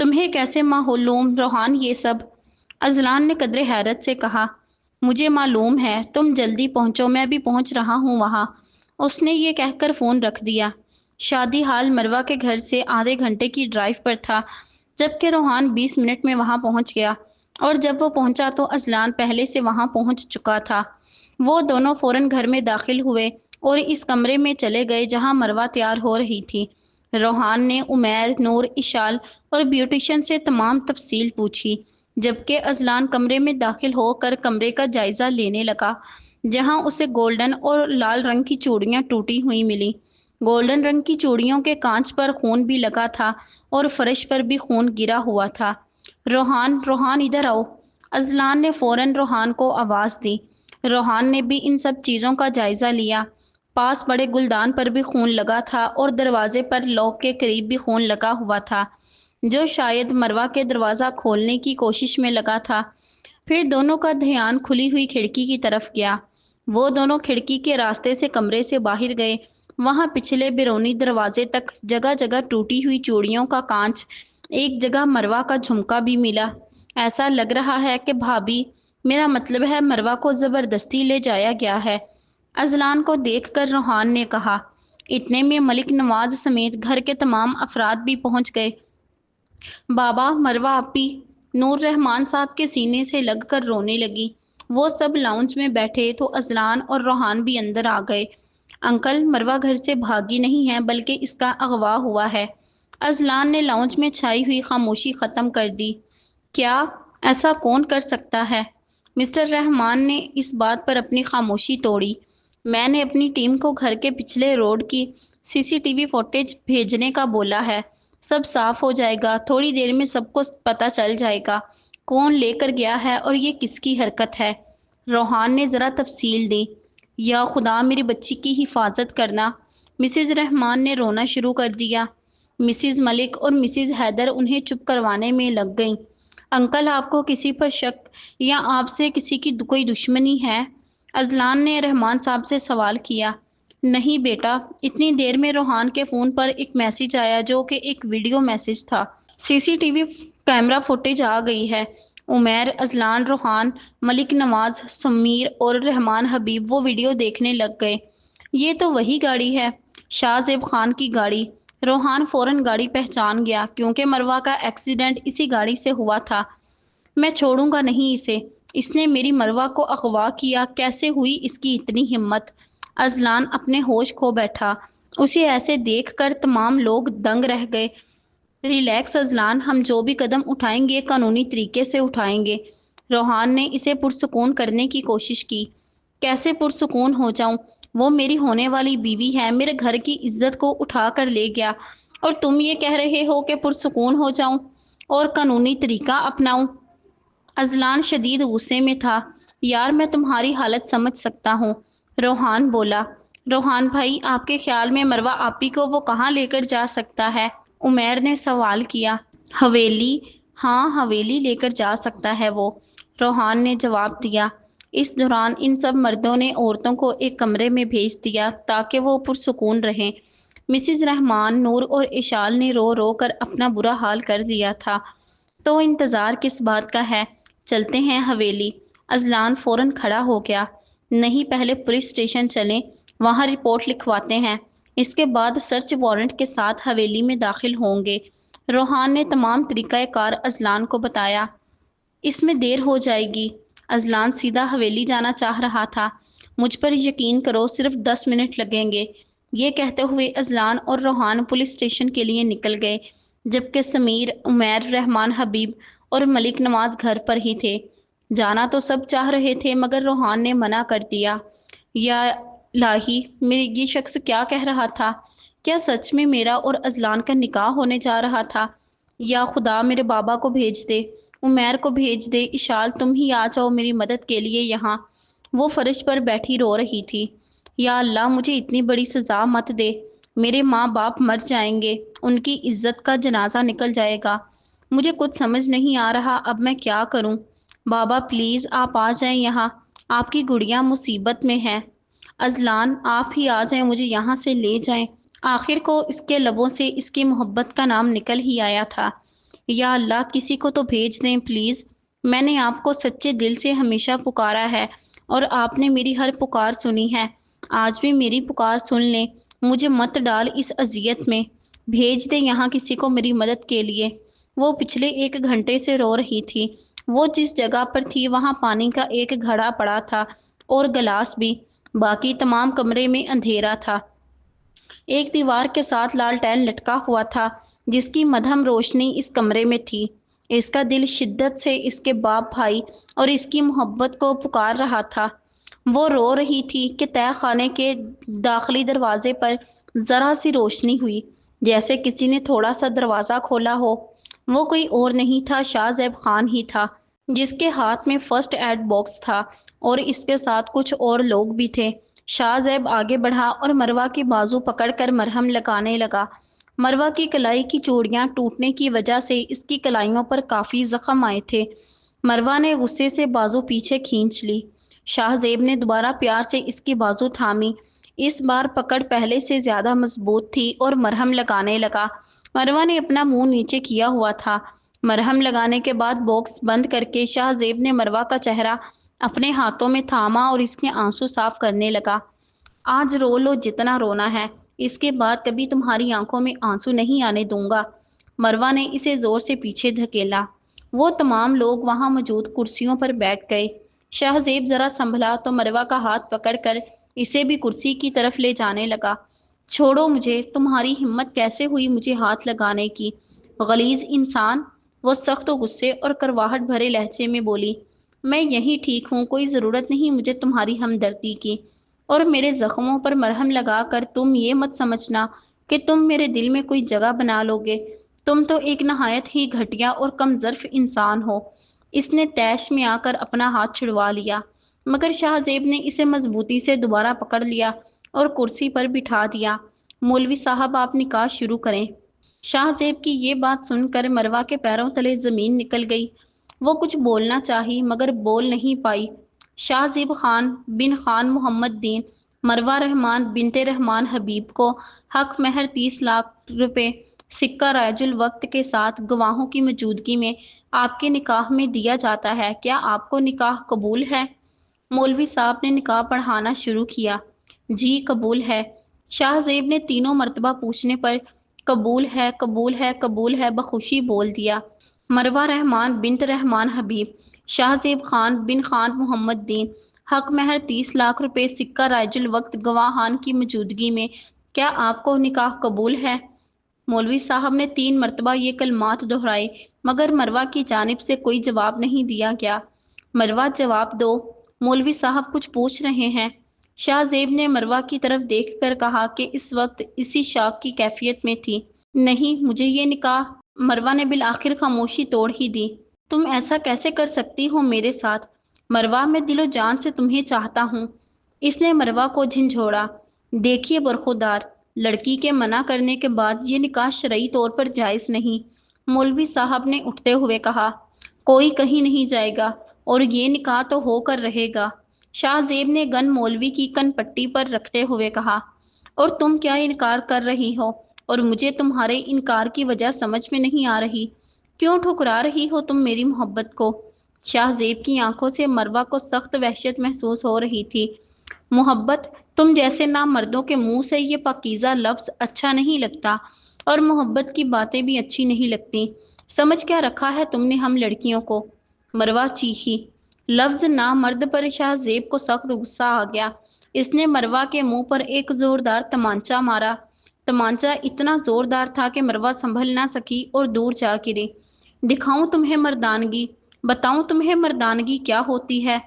تمہیں کیسے معلوم روحان یہ سب؟ اذلان نے قدر حیرت سے کہا۔ مجھے معلوم ہے، تم جلدی پہنچو، میں بھی پہنچ رہا ہوں وہاں۔ اس نے یہ کہہ کر فون رکھ دیا۔ شادی حال مروہ کے گھر سے آدھے گھنٹے کی ڈرائیو پر تھا، جبکہ روحان 20 منٹ میں وہاں پہنچ گیا، اور جب وہ پہنچا تو اذلان پہلے سے وہاں پہنچ چکا تھا۔ وہ دونوں فوراً گھر میں داخل ہوئے اور اس کمرے میں چلے گئے جہاں مروہ تیار ہو رہی تھی۔ روحان نے عمیر، نور، اشال اور بیوٹیشن سے تمام تفصیل پوچھی، جبکہ اذلان کمرے میں داخل ہو کر کمرے کا جائزہ لینے لگا، جہاں اسے گولڈن اور لال رنگ کی چوڑیاں ٹوٹی ہوئی ملی۔ گولڈن رنگ کی چوڑیوں کے کانچ پر خون بھی لگا تھا اور فرش پر بھی خون گرا ہوا تھا۔ روحان، روحان ادھر آؤ! اذلان نے فوراً روحان کو آواز دی۔ روحان نے بھی ان سب چیزوں کا جائزہ لیا۔ پاس بڑے گلدان پر بھی خون لگا تھا اور دروازے پر لاک کے قریب بھی خون لگا ہوا تھا، جو شاید مروہ کے دروازہ کھولنے کی کوشش میں لگا تھا۔ پھر دونوں کا دھیان کھلی ہوئی کھڑکی کی طرف گیا۔ وہ دونوں کھڑکی کے راستے سے کمرے سے باہر گئے۔ وہاں پچھلے بیرونی دروازے تک جگہ جگہ ٹوٹی ہوئی چوڑیوں کا کانچ، ایک جگہ مروہ کا جھمکا بھی ملا۔ ایسا لگ رہا ہے کہ بھابھی، میرا مطلب ہے مروہ کو زبردستی لے جایا گیا ہے، اذلان کو دیکھ کر روحان نے کہا۔ اتنے میں ملک نواز سمیت گھر کے تمام افراد بھی پہنچ گئے۔ بابا، مروہ آپی! نور رحمان صاحب کے سینے سے لگ کر رونے لگی۔ وہ سب لاؤنج میں بیٹھے تو اذلان اور روحان بھی اندر آ گئے۔ انکل، مروہ گھر سے بھاگی نہیں ہے بلکہ اس کا اغوا ہوا ہے۔ اذلان نے لاؤنج میں چھائی ہوئی خاموشی ختم کر دی۔ کیا؟ ایسا کون کر سکتا ہے؟ مسٹر رحمان نے اس بات پر اپنی خاموشی توڑی۔ میں نے اپنی ٹیم کو گھر کے پچھلے روڈ کی CCTV فوٹیج بھیجنے کا بولا ہے۔ سب صاف ہو جائے گا، تھوڑی دیر میں سب کو پتہ چل جائے گا کون لے کر گیا ہے اور یہ کس کی حرکت ہے۔ روحان نے ذرا تفصیل دی۔ یا خدا، میری بچی کی حفاظت کرنا! مسز رحمان نے رونا شروع کر دیا۔ مسز ملک اور مسز حیدر انہیں چپ کروانے میں لگ گئیں۔ انکل، آپ کو کسی پر شک یا آپ سے کسی کی کوئی دشمنی ہے؟ اذلان نے رحمان صاحب سے سوال کیا۔ نہیں بیٹا، اتنی دیر میں روحان کے فون پر ایک میسج آیا جو کہ ایک ویڈیو میسج تھا۔ CCTV کیمرہ فوٹیج آ گئی ہے۔ عمیر، اذلان، روحان، ملک نواز، سمیر اور رحمان حبیب وہ ویڈیو دیکھنے لگ گئے۔ یہ تو وہی گاڑی ہے، شاہ زیب خان کی گاڑی۔ روحان فوراً گاڑی پہچان گیا کیونکہ مروہ کا ایکسیڈنٹ اسی گاڑی سے ہوا تھا۔ میں چھوڑوں گا نہیں اسے، اس نے میری مروہ کو اغوا کیا، کیسے ہوئی اس کی اتنی ہمت؟ اذلان اپنے ہوش کھو بیٹھا۔ اسے ایسے دیکھ کر تمام لوگ دنگ رہ گئے۔ ریلیکس اذلان، ہم جو بھی قدم اٹھائیں گے قانونی طریقے سے اٹھائیں گے۔ روحان نے اسے پرسکون کرنے کی کوشش کی۔ کیسے پرسکون ہو جاؤں؟ وہ میری ہونے والی بیوی ہے، میرے گھر کی عزت کو اٹھا کر لے گیا، اور تم یہ کہہ رہے ہو کہ پرسکون ہو جاؤں اور قانونی طریقہ اپناؤں؟ اذلان شدید غصے میں تھا۔ یار، میں تمہاری حالت سمجھ سکتا ہوں، روحان بولا۔ روحان بھائی، آپ کے خیال میں مروہ آپی کو وہ کہاں لے کر جا سکتا ہے؟ عمیر نے سوال کیا۔ حویلی؟ ہاں، حویلی لے کر جا سکتا ہے وہ، روحان نے جواب دیا۔ اس دوران ان سب مردوں نے عورتوں کو ایک کمرے میں بھیج دیا تاکہ وہ پرسکون رہیں۔ مسز رحمان، نور اور اشال نے رو رو کر اپنا برا حال کر دیا تھا۔ تو انتظار کس بات کا ہے؟ چلتے ہیں حویلی۔ اذلان فوراً کھڑا ہو گیا۔ نہیں، پہلے پولیس اسٹیشن چلیں، وہاں رپورٹ لکھواتے ہیں، اس کے بعد سرچ وارنٹ کے ساتھ حویلی میں داخل ہوں گے۔ روحان نے تمام طریقہ کار اذلان کو بتایا۔ اس میں دیر ہو جائے گی، اذلان سیدھا حویلی جانا چاہ رہا تھا۔ مجھ پر یقین کرو، صرف 10 منٹ لگیں گے۔ یہ کہتے ہوئے اذلان اور روحان پولیس اسٹیشن کے لیے نکل گئے، جبکہ سمیر، عمیر، رحمان حبیب اور ملک نواز گھر پر ہی تھے۔ جانا تو سب چاہ رہے تھے مگر روحان نے منع کر دیا۔ یا الہی، یہ شخص کیا کہہ رہا تھا؟ کیا سچ میں میرا اور اذلان کا نکاح ہونے جا رہا تھا؟ یا خدا، میرے بابا کو بھیج دے، عمیر کو بھیج دے، اشال تم ہی آ جاؤ میری مدد کے لیے یہاں۔ وہ فرش پر بیٹھی رو رہی تھی۔ یا اللہ، مجھے اتنی بڑی سزا مت دے، میرے ماں باپ مر جائیں گے، ان کی عزت کا جنازہ نکل جائے گا، مجھے کچھ سمجھ نہیں آ رہا اب میں کیا کروں۔ بابا پلیز آپ آ جائیں یہاں، آپ کی گڑیا مصیبت میں ہے۔ اذلان، آپ ہی آ جائیں، مجھے یہاں سے لے جائیں۔ آخر کو اس کے لبوں سے اس کی محبت کا نام نکل ہی آیا تھا۔ یا اللہ کسی کو تو بھیج دیں پلیز، میں نے آپ کو سچے دل سے ہمیشہ پکارا ہے اور آپ نے میری ہر پکار سنی ہے، آج بھی میری پکار سن لیں، مجھے مت ڈال اس اذیت میں، بھیج دیں یہاں کسی کو میری مدد کے لیے۔ وہ پچھلے 1 گھنٹے سے رو رہی تھی، وہ جس جگہ پر تھی وہاں پانی کا ایک گھڑا پڑا تھا اور گلاس بھی، باقی تمام کمرے میں اندھیرا تھا۔ ایک دیوار کے ساتھ لالٹین لٹکا ہوا تھا جس کی مدھم روشنی اس کمرے میں تھی۔ اس کا دل شدت سے اس کے باپ بھائی اور اس کی محبت کو پکار رہا تھا۔ وہ رو رہی تھی کہ تہہ خانے کے داخلی دروازے پر ذرا سی روشنی ہوئی، جیسے کسی نے تھوڑا سا دروازہ کھولا ہو۔ وہ کوئی اور نہیں تھا، شاہ زیب خان ہی تھا، جس کے ہاتھ میں فرسٹ ایڈ باکس تھا اور اس کے ساتھ کچھ اور لوگ بھی تھے۔ شاہ زیب آگے بڑھا اور مروہ کی بازو پکڑ کر مرہم لگانے لگا۔ مروہ کی کلائی کی چوڑیاں ٹوٹنے کی وجہ سے اس کی کلائیوں پر کافی زخم آئے تھے۔ مروہ نے غصے سے بازو پیچھے کھینچ لی۔ شاہ زیب نے دوبارہ پیار سے اس کی بازو تھامی، اس بار پکڑ پہلے سے زیادہ مضبوط تھی اور مرہم لگانے لگا۔ مروہ نے اپنا منہ نیچے کیا ہوا تھا۔ مرہم لگانے کے بعد باکس بند کر کے شاہ زیب نے مروہ کا چہرہ اپنے ہاتھوں میں تھاما اور اس کے آنسو صاف کرنے لگا۔ آج رو لو جتنا رونا ہے، اس کے بعد کبھی تمہاری آنکھوں میں آنسو نہیں آنے دوں گا۔ مروہ نے اسے زور سے پیچھے دھکیلا۔ وہ تمام لوگ وہاں موجود کرسیوں پر بیٹھ گئے۔ شاہ زیب ذرا سنبھلا تو مروہ کا ہاتھ پکڑ کر اسے بھی کرسی کی طرف لے جانے لگا۔ چھوڑو مجھے، تمہاری ہمت کیسے ہوئی مجھے ہاتھ لگانے کی، غلیظ انسان، وہ سخت و غصے اور کرواہٹ بھرے لہجے میں بولی۔ میں یہی ٹھیک ہوں، کوئی ضرورت نہیں مجھے تمہاری ہمدردی کی، اور میرے زخموں پر مرہم لگا کر تم یہ مت سمجھنا کہ تم میرے دل میں کوئی جگہ بنا لو گے، تم تو ایک نہایت ہی گھٹیا اور کم ظرف انسان ہو۔ اس نے طیش میں آ کر اپنا ہاتھ چھڑوا لیا، مگر شاہ زیب نے اسے مضبوطی سے دوبارہ پکڑ لیا اور کرسی پر بٹھا دیا۔ مولوی صاحب آپ نکاح شروع کریں۔ شاہ زیب کی یہ بات سن کر مروہ کے پیروں تلے زمین نکل گئی۔ وہ کچھ بولنا چاہی مگر بول نہیں پائی۔ شاہ زیب خان بن خان محمد دین مروہ رحمان بنت رحمان حبیب کو حق مہر 30 لاکھ روپے سکہ رائج الوقت کے ساتھ گواہوں کی موجودگی میں آپ کے نکاح میں دیا جاتا ہے، کیا آپ کو نکاح قبول ہے؟ مولوی صاحب نے نکاح پڑھانا شروع کیا۔ جی قبول ہے، شاہ زیب نے تینوں مرتبہ پوچھنے پر قبول ہے قبول ہے قبول ہے بخوشی بول دیا۔ مروہ رحمان بنت رحمان حبیب، شاہ زیب خان بن خان محمد دین، حق مہر 30 لاکھ روپے سکہ رائج الوقت گواہان کی موجودگی میں، کیا آپ کو نکاح قبول ہے؟ مولوی صاحب نے 3 مرتبہ یہ کلمات دہرائے مگر مروہ کی جانب سے کوئی جواب نہیں دیا گیا۔ مروہ جواب دو، مولوی صاحب کچھ پوچھ رہے ہیں۔ شاہ زیب نے مروہ کی طرف دیکھ کر کہا کہ اس وقت اسی شاک کی کیفیت میں تھی۔ نہیں، مجھے یہ نکاح، مروہ نے بالآخر خاموشی توڑ ہی دی۔ تم ایسا کیسے کر سکتی ہو میرے ساتھ؟ مروہ میں دل و جان سے تمہیں چاہتا ہوں۔ اس نے مروہ کو جھنجھوڑا۔ دیکھیے برخودار، لڑکی کے منع کرنے کے بعد یہ نکاح شرعی طور پر جائز نہیں، مولوی صاحب نے اٹھتے ہوئے کہا۔ کوئی کہیں نہیں جائے گا اور یہ نکاح تو ہو کر رہے گا، شاہ زیب نے گن مولوی کی کن پٹی پر رکھتے ہوئے کہا۔ اور تم کیا انکار کر رہی ہو؟ اور مجھے تمہارے انکار کی وجہ سمجھ میں نہیں آ رہی، کیوں ٹھکرا رہی ہو تم میری محبت کو؟ شاہ زیب کی آنکھوں سے مروہ کو سخت وحشت محسوس ہو رہی تھی۔ محبت؟ تم جیسے نامردوں کے منہ سے یہ پاکیزہ لفظ اچھا نہیں لگتا، اور محبت کی باتیں بھی اچھی نہیں لگتی۔ سمجھ کیا رکھا ہے تم نے ہم لڑکیوں کو؟ مروہ چیخی۔ لفظ نامرد پر شاہ زیب کو سخت غصہ آ گیا۔ اس نے مروہ کے منہ پر ایک زوردار تمانچہ مارا۔ تمانچہ اتنا زوردار تھا کہ مروہ سنبھل نہ سکی اور دور جا گری۔ دکھاؤں تمہیں مردانگی، بتاؤں تمہیں مردانگی کیا ہوتی ہے؟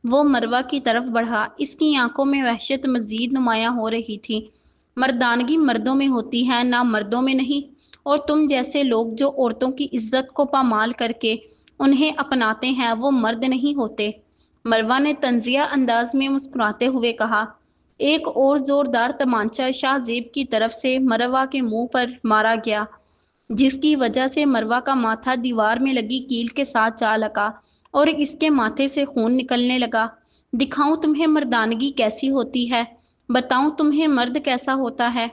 وہ مروہ کی طرف بڑھا، اس کی آنکھوں میں وحشت مزید نمایاں ہو رہی تھی۔ مردانگی مردوں میں ہوتی ہے، نہ مردوں میں نہیں، اور تم جیسے لوگ جو عورتوں کی عزت کو پامال کر کے انہیں اپناتے ہیں وہ مرد نہیں ہوتے، مروہ نے طنزیہ انداز میں مسکراتے ہوئے کہا۔ ایک اور زوردار تمانچہ شاہ زیب کی طرف سے مروہ کے منہ پر مارا گیا، جس کی وجہ سے مروہ کا ماتھا دیوار میں لگی کیل کے ساتھ جا لگا اور اس کے ماتھے سے خون نکلنے لگا۔ دکھاؤں تمہیں مردانگی کیسی ہوتی ہے، بتاؤں تمہیں مرد کیسا ہوتا ہے؟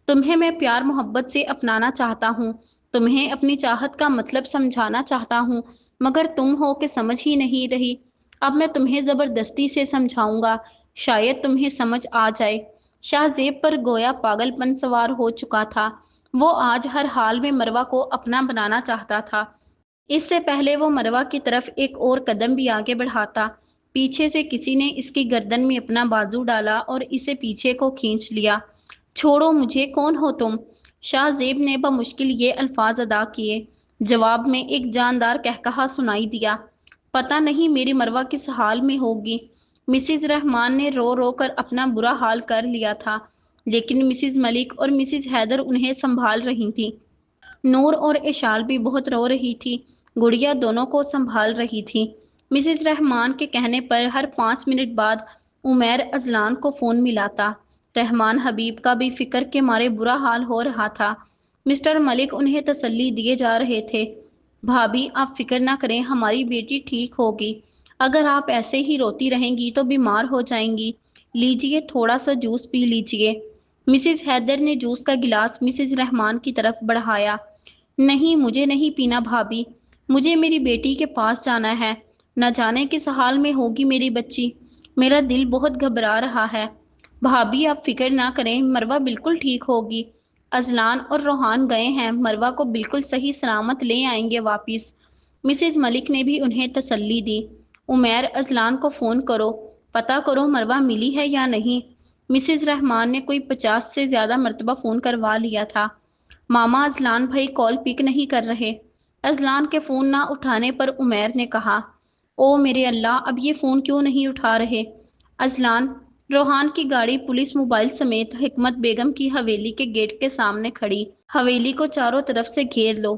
تمہیں میں پیار محبت سے اپنانا چاہتا ہوں، تمہیں اپنی چاہت کا مطلب سمجھانا چاہتا ہوں مگر تم ہو کہ سمجھ ہی نہیں رہی۔ اب میں تمہیں زبردستی سے سمجھاؤں گا، شاید تمہیں سمجھ آ جائے۔ شاہ زیب پر گویا پاگل پن سوار ہو چکا تھا۔ وہ آج ہر حال میں مروہ کو اپنا بنانا چاہتا تھا۔ اس سے پہلے وہ مروہ کی طرف ایک اور قدم بھی آگے بڑھاتا، پیچھے سے کسی نے اس کی گردن میں اپنا بازو ڈالا اور اسے پیچھے کو کھینچ لیا۔ چھوڑو مجھے، کون ہو تم؟ شاہ زیب نے بمشکل یہ الفاظ ادا کیے۔ جواب میں ایک جاندار قہقہا سنائی دیا۔ پتہ نہیں میری مروہ کس حال میں ہوگی۔ مسز رحمان نے رو رو کر اپنا برا حال کر لیا تھا، لیکن مسز ملک اور مسز حیدر انہیں سنبھال رہی تھیں۔ نور اور اشال بھی بہت رو رہی تھی، گڑیا دونوں کو سنبھال رہی تھی۔ مسز رحمان کے کہنے پر ہر 5 منٹ بعد عمیر اذلان کو فون ملاتا۔ رحمان حبیب کا بھی فکر کے مارے برا حال ہو رہا تھا۔ مسٹر ملک انہیں تسلی دیے جا رہے تھے۔ بھابھی آپ فکر نہ کریں، ہماری بیٹی ٹھیک ہوگی۔ اگر آپ ایسے ہی روتی رہیں گی تو بیمار ہو جائیں گی۔ لیجیے تھوڑا سا جوس پی لیجیے۔ مسز حیدر نے جوس کا گلاس مسز رحمان کی طرف بڑھایا۔ نہیں مجھے نہیں پینا بھابھی، مجھے میری بیٹی کے پاس جانا ہے۔ نہ جانے کس حال میں ہوگی میری بچی، میرا دل بہت گھبرا رہا ہے۔ بھابھی آپ فکر نہ کریں، مروہ بالکل ٹھیک ہوگی۔ اذلان اور روحان گئے ہیں، مروہ کو بالکل صحیح سلامت لے آئیں گے واپس۔ مسز ملک نے بھی انہیں تسلی دی۔ عمیر اذلان کو فون کرو، پتہ کرو مروہ ملی ہے یا نہیں۔ مسز رحمان نے کوئی 50 سے زیادہ مرتبہ فون کروا لیا تھا۔ ماما اذلان بھائی کال پک نہیں کر رہے۔ اذلان کے فون نہ اٹھانے پر عمیر نے کہا، او میرے اللہ، اب یہ فون کیوں نہیں اٹھا رہے؟ اذلان، روحان کی گاڑی پولیس موبائل سمیت حکمت بیگم کی حویلی کے گیٹ کے سامنے کھڑی۔ حویلی کو چاروں طرف سے گھیر لو۔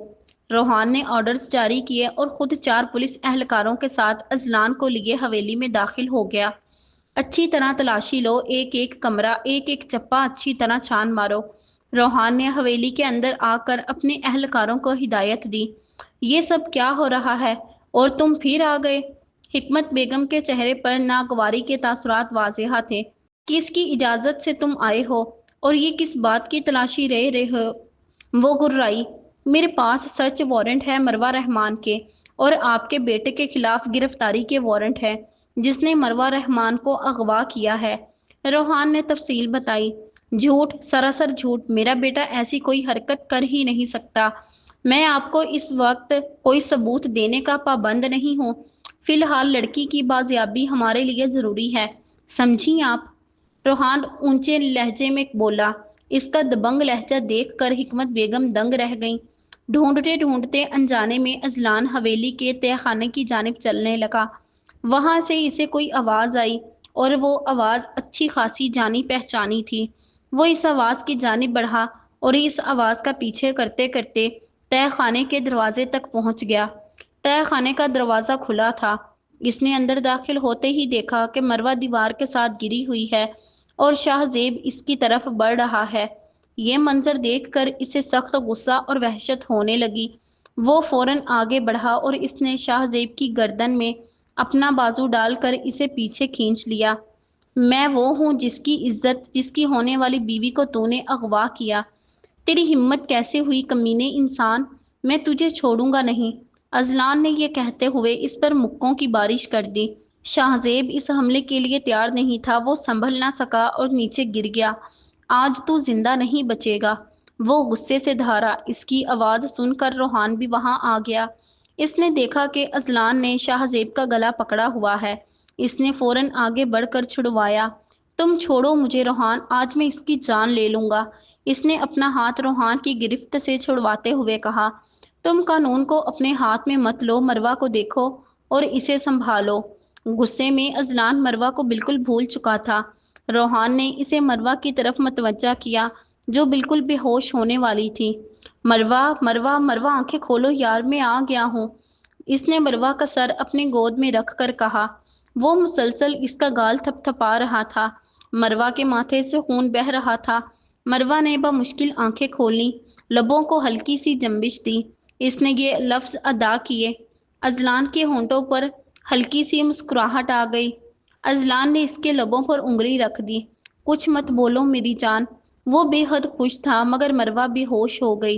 روحان نے آرڈرز جاری کیے اور خود 4 پولیس اہلکاروں کے ساتھ اذلان کو لیے حویلی میں داخل ہو گیا۔ اچھی طرح تلاشی لو، ایک ایک کمرہ، ایک ایک چپا اچھی طرح چھان مارو۔ روحان نے حویلی کے اندر آ کر اپنے اہلکاروں کو ہدایت دی۔ یہ سب کیا ہو رہا ہے؟ اور تم پھر آ گئے؟ حکمت بیگم کے چہرے پر ناگواری کے تاثرات واضح تھے۔ کس کی اجازت سے تم آئے ہو اور یہ کس بات کی تلاشی لے رہے ہو؟ وہ گررائی۔ میرے پاس سرچ وارنٹ ہے مروہ رحمان کے، اور آپ کے بیٹے کے خلاف گرفتاری کے وارنٹ ہے، جس نے مروہ رحمان کو اغوا کیا ہے۔ روحان نے تفصیل بتائی۔ جھوٹ، سراسر جھوٹ، میرا بیٹا ایسی کوئی حرکت کر ہی نہیں سکتا۔ میں آپ کو اس وقت کوئی ثبوت دینے کا پابند نہیں ہوں۔ فی الحال لڑکی کی بازیابی ہمارے لیے ضروری ہے، سمجھیں آپ؟ روحان اونچے لہجے میں بولا۔ اس کا دبنگ لہجہ دیکھ کر حکمت بیگم دنگ رہ گئیں۔ ڈھونڈتے ڈھونڈتے انجانے میں اذلان حویلی کے تہہ خانے کی جانب چلنے لگا۔ وہاں سے اسے کوئی آواز آئی اور وہ آواز اچھی خاصی جانی پہچانی تھی۔ وہ اس آواز کی جانب بڑھا اور اس آواز کا پیچھے کرتے کرتے تہہ خانے کے دروازے تک پہنچ گیا۔ تہہ خانے کا دروازہ کھلا تھا۔ اس نے اندر داخل ہوتے ہی دیکھا کہ مروہ دیوار کے ساتھ گری ہوئی ہے اور شاہ زیب اس کی طرف بڑھ رہا ہے۔ یہ منظر دیکھ کر اسے سخت غصہ اور وحشت ہونے لگی۔ وہ فوراً آگے بڑھا اور اس نے شاہ زیب کی گردن میں اپنا بازو ڈال کر اسے پیچھے کھینچ لیا۔ میں وہ ہوں جس کی عزت، جس کی ہونے والی بیوی کو تو نے اغوا کیا؟ تیری ہمت کیسے ہوئی کمینے انسان؟ میں تجھے چھوڑوں گا نہیں۔ اذلان نے یہ کہتے ہوئے اس پر مکوں کی بارش کر دی۔ شاہ زیب اس حملے کے لیے تیار نہیں تھا، وہ سنبھل نہ سکا اور نیچے گر گیا۔ آج تو زندہ نہیں بچے گا، وہ غصے سے دھارا۔ اس کی آواز سن کر روحان بھی وہاں آ گیا۔ اس نے دیکھا کہ اذلان نے شاہ زیب کا گلا پکڑا ہوا ہے۔ اس نے فوراً آگے بڑھ کر چھڑوایا۔ تم چھوڑو مجھے روحان، آج میں اس کی جان لے لوں گا۔ اس نے اپنا ہاتھ روحان کی گرفت سے چھڑواتے ہوئے کہا، تم قانون کو اپنے ہاتھ میں مت لو، مروہ کو دیکھو اور اسے سنبھالو۔ غصے میں اذلان مروہ کو بالکل بھول چکا تھا۔ روحان نے اسے مروہ کی طرف متوجہ کیا جو بالکل بے ہوش ہونے والی تھی۔ مروہ، مروہ، مروہ، آنکھیں کھولو یار، میں آ گیا ہوں۔ اس نے مروہ کا سر اپنے گود میں رکھ کر کہا۔ وہ مسلسل اس کا گال تھپ تھپا رہا تھا۔ مروہ کے ماتھے سے خون بہہ رہا تھا۔ مروہ نے بمشکل آنکھیں کھولیں، لبوں کو ہلکی سی جنبش دی۔ اس نے یہ لفظ ادا کیے۔ اذلان کے ہونٹوں پر ہلکی سی مسکراہٹ آ گئی۔ اذلان نے اس کے لبوں پر انگلی رکھ دی۔ کچھ مت بولو میری جان۔ وہ بے حد خوش تھا مگر مروہ بے ہوش ہو گئی۔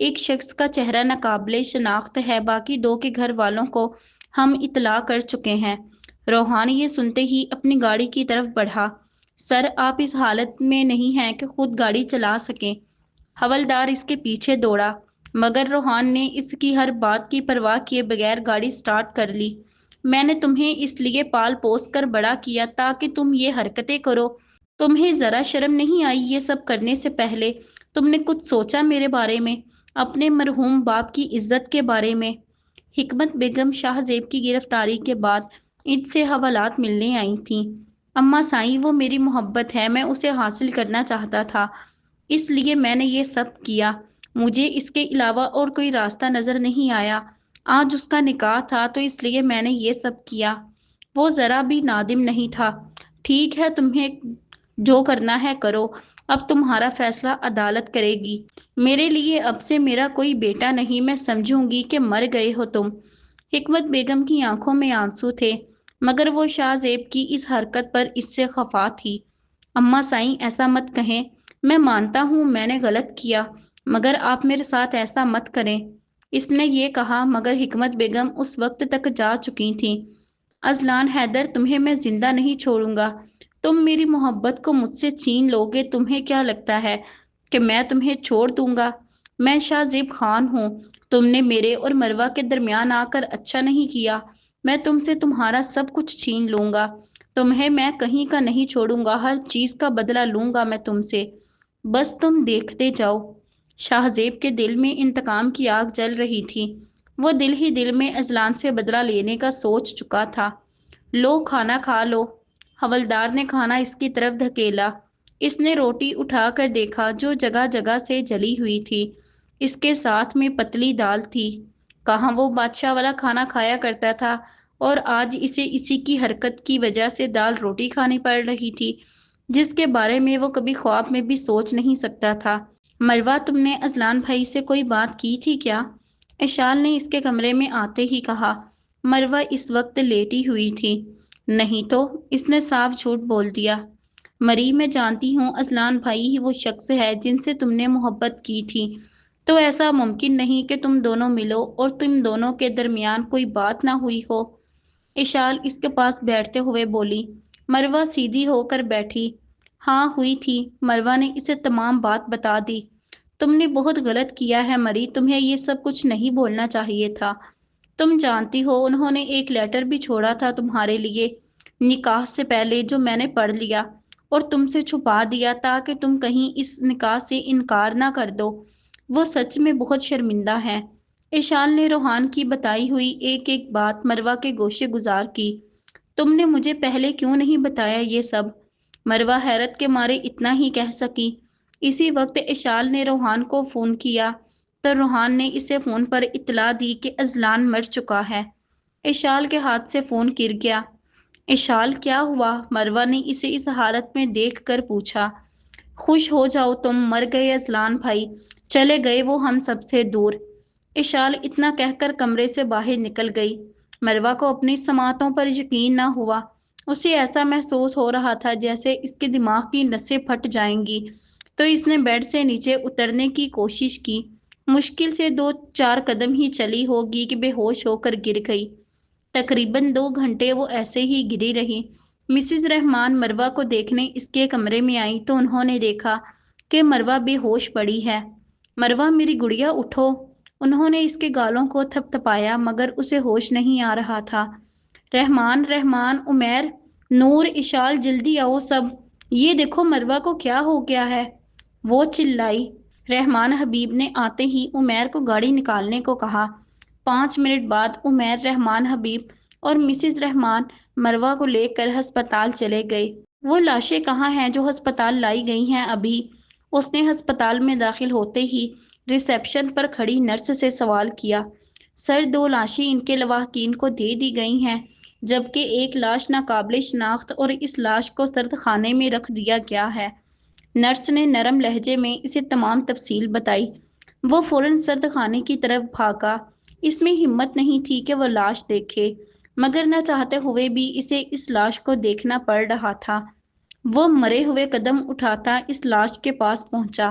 ایک شخص کا چہرہ ناقابل شناخت ہے، باقی دو کے گھر والوں کو ہم اطلاع کر چکے ہیں۔ روحان یہ سنتے ہی اپنی گاڑی کی طرف بڑھا۔ سر، آپ اس حالت میں نہیں ہیں کہ خود گاڑی چلا سکیں۔ حوالدار اس کے پیچھے دوڑا، مگر روحان نے اس کی ہر بات کی پرواہ کیے بغیر گاڑی سٹارٹ کر لی۔ میں نے تمہیں اس لیے پال پوس کر بڑا کیا تاکہ تم یہ حرکتیں کرو۔ تمہیں ذرا شرم نہیں آئی یہ سب کرنے سے پہلے؟ تم نے کچھ سوچا میرے بارے میں، اپنے مرحوم باپ کی عزت کے بارے میں؟ حکمت بیگم شاہ زیب کی گرفتاری کے بعد ان سے حوالات ملنے آئی تھیں۔ اماں سائیں، وہ میری محبت ہے، میں اسے حاصل کرنا چاہتا تھا، اس لیے میں نے یہ سب کیا۔ مجھے اس کے علاوہ اور کوئی راستہ نظر نہیں آیا۔ آج اس کا نکاح تھا تو اس لیے میں نے یہ سب کیا۔ وہ ذرا بھی نادم نہیں تھا۔ ٹھیک ہے، تمہیں جو کرنا ہے کرو، اب تمہارا فیصلہ عدالت کرے گی۔ میرے لیے اب سے میرا کوئی بیٹا نہیں، میں سمجھوں گی کہ مر گئے ہو تم۔ حکمت بیگم کی آنکھوں میں آنسو تھے، مگر وہ شاہ زیب کی اس حرکت پر اس سے خفا تھی۔ اماں سائیں، ایسا مت کہیں، میں مانتا ہوں میں نے غلط کیا، مگر آپ میرے ساتھ ایسا مت کریں۔ اس نے یہ کہا مگر حکمت بیگم اس وقت تک جا چکی تھیں۔ اذلان حیدر، تمہیں میں زندہ نہیں چھوڑوں گا۔ تم میری محبت کو مجھ سے چھین لو گے۔ تمہیں کیا لگتا ہے کہ میں تمہیں چھوڑ دوں گا؟ میں شاہ زیب خان ہوں۔ تم نے میرے اور مروہ کے درمیان آ کر اچھا نہیں کیا۔ میں تم سے تمہارا سب کچھ چھین لوں گا۔ تمہیں میں کہیں کا نہیں چھوڑوں گا، ہر چیز کا بدلہ لوں گا میں تم سے۔ بس تم دیکھتے جاؤ۔ شاہ زیب کے دل میں انتقام کی آگ جل رہی تھی۔ وہ دل ہی دل میں اذلان سے بدلہ لینے کا سوچ چکا تھا۔ لو، کھانا کھا لو۔ حوالدار نے کھانا اس کی طرف دھکیلا۔ اس نے روٹی اٹھا کر دیکھا جو جگہ جگہ سے جلی ہوئی تھی۔ اس کے ساتھ میں پتلی دال تھی۔ کہاں وہ بادشاہ والا کھانا کھایا کرتا تھا اور آج اسے اسی کی حرکت کی وجہ سے دال روٹی کھانی پڑ رہی تھی، جس کے بارے میں وہ کبھی خواب میں بھی سوچ نہیں سکتا تھا۔ مروہ، تم نے اذلان بھائی سے کوئی بات کی تھی کیا؟ اشال نے اس کے کمرے میں آتے ہی کہا۔ مروہ اس وقت لیٹی ہوئی تھی۔ نہیں تو، اس نے صاف جھوٹ بول دیا۔ مری، میں جانتی ہوں اذلان بھائی ہی وہ شخص ہے جن سے تم نے محبت کی تھی، تو ایسا ممکن نہیں کہ تم دونوں ملو اور تم دونوں کے درمیان کوئی بات نہ ہوئی ہو۔ اشال اس کے پاس بیٹھتے ہوئے بولی۔ مروہ سیدھی ہو کر بیٹھی۔ ہاں ہوئی تھی۔ مروہ نے اسے تمام بات بتا دی۔ تم نے بہت غلط کیا ہے مری، تمہیں یہ سب کچھ نہیں بولنا چاہیے تھا۔ تم جانتی ہو انہوں نے ایک لیٹر بھی چھوڑا تھا تمہارے لیے نکاح سے پہلے، جو میں نے پڑھ لیا اور تم سے چھپا دیا تاکہ تم کہیں اس نکاح سے انکار نہ کر دو۔ وہ سچ میں بہت شرمندہ ہے۔ اشال نے روحان کی بتائی ہوئی ایک ایک بات مروہ کے گوشے گزار کی۔ تم نے مجھے پہلے کیوں نہیں بتایا یہ سب؟ مروہ حیرت کے مارے اتنا ہی کہہ سکی۔ اسی وقت اشال نے روحان کو فون کیا تو روحان نے اسے فون پر اطلاع دی کہ اذلان مر چکا ہے۔ اشال کے ہاتھ سے فون گر گیا۔ اشال، کیا ہوا؟ مروہ نے اسے اس حالت میں دیکھ کر پوچھا۔ خوش ہو جاؤ تم، مر گئے اذلان بھائی، چلے گئے وہ ہم سب سے دور۔ اشال اتنا کہہ کر کمرے سے باہر نکل گئی۔ مروہ کو اپنی سماعتوں پر یقین نہ ہوا۔ اسے ایسا محسوس ہو رہا تھا جیسے اس کے دماغ کی نسیں پھٹ جائیں گی، تو اس نے بیڈ سے نیچے اترنے کی کوشش کی۔ مشکل سے 2-4 قدم ہی چلی ہوگی کہ بے ہوش ہو کر گر گئی۔ تقریباً 2 گھنٹے وہ ایسے ہی گری رہی۔ مسز رحمان مروہ کو دیکھنے اس کے کمرے میں آئی تو انہوں نے دیکھا کہ مروہ بے ہوش پڑی ہے۔ مروہ، میری گڑیا، اٹھو۔ انہوں نے اس کے گالوں کو تھپ تھپایا مگر اسے ہوش نہیں آ رہا تھا۔ رحمان، رحمان، عمیر، نور، اشال، جلدی آؤ سب، یہ دیکھو مروہ کو کیا ہو گیا ہے، وہ چلائی۔ رحمان حبیب نے آتے ہی عمیر کو گاڑی نکالنے کو کہا۔ 5 منٹ بعد عمیر، رحمان حبیب اور مسز رحمان مروہ کو لے کر ہسپتال چلے گئے۔ وہ لاشیں کہاں ہیں جو ہسپتال لائی گئی ہیں ابھی؟ اس نے ہسپتال میں داخل ہوتے ہی ریسیپشن پر کھڑی نرس سے سوال کیا۔ سر، 2 لاشیں ان کے لواحقین کو دے دی گئی ہیں، جبکہ ایک لاش ناقابل شناخت اور اس لاش کو سرد خانے میں رکھ دیا گیا ہے۔ نرس نے نرم لہجے میں اسے تمام تفصیل بتائی۔ وہ فوراً سرد خانے کی طرف بھاگا۔ اس میں ہمت نہیں تھی کہ وہ لاش دیکھے، مگر نہ چاہتے ہوئے بھی اسے اس لاش کو دیکھنا پڑ رہا تھا۔ وہ مرے ہوئے قدم اٹھاتا اس لاش کے پاس پہنچا۔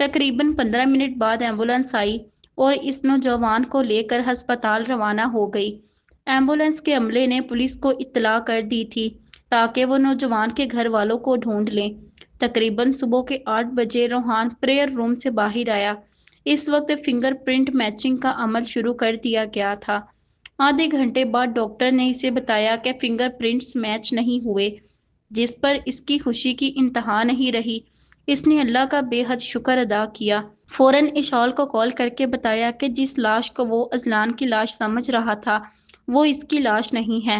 تقریباً 15 منٹ بعد ایمبولینس آئی اور اس نوجوان کو لے کر ہسپتال روانہ ہو گئی۔ ایمبولینس کے عملے نے پولیس کو اطلاع کر دی تھی تاکہ وہ نوجوان کے گھر والوں کو ڈھونڈ لیں۔ تقریباً صبح کے 8 بجے روحان پریئر روم سے باہر آیا۔ اس وقت فنگر پرنٹ میچنگ کا عمل شروع کر دیا گیا تھا۔ آدھے گھنٹے بعد ڈاکٹر نے اسے بتایا کہ فنگر پرنٹس میچ نہیں ہوئے، جس پر اس کی خوشی کی انتہا نہیں رہی۔ اس نے اللہ کا بے حد شکر ادا کیا۔ فوراً اشال کو کال کر کے بتایا کہ جس لاش کو وہ اذلان کی لاش سمجھ رہا تھا وہ اس کی لاش نہیں ہے۔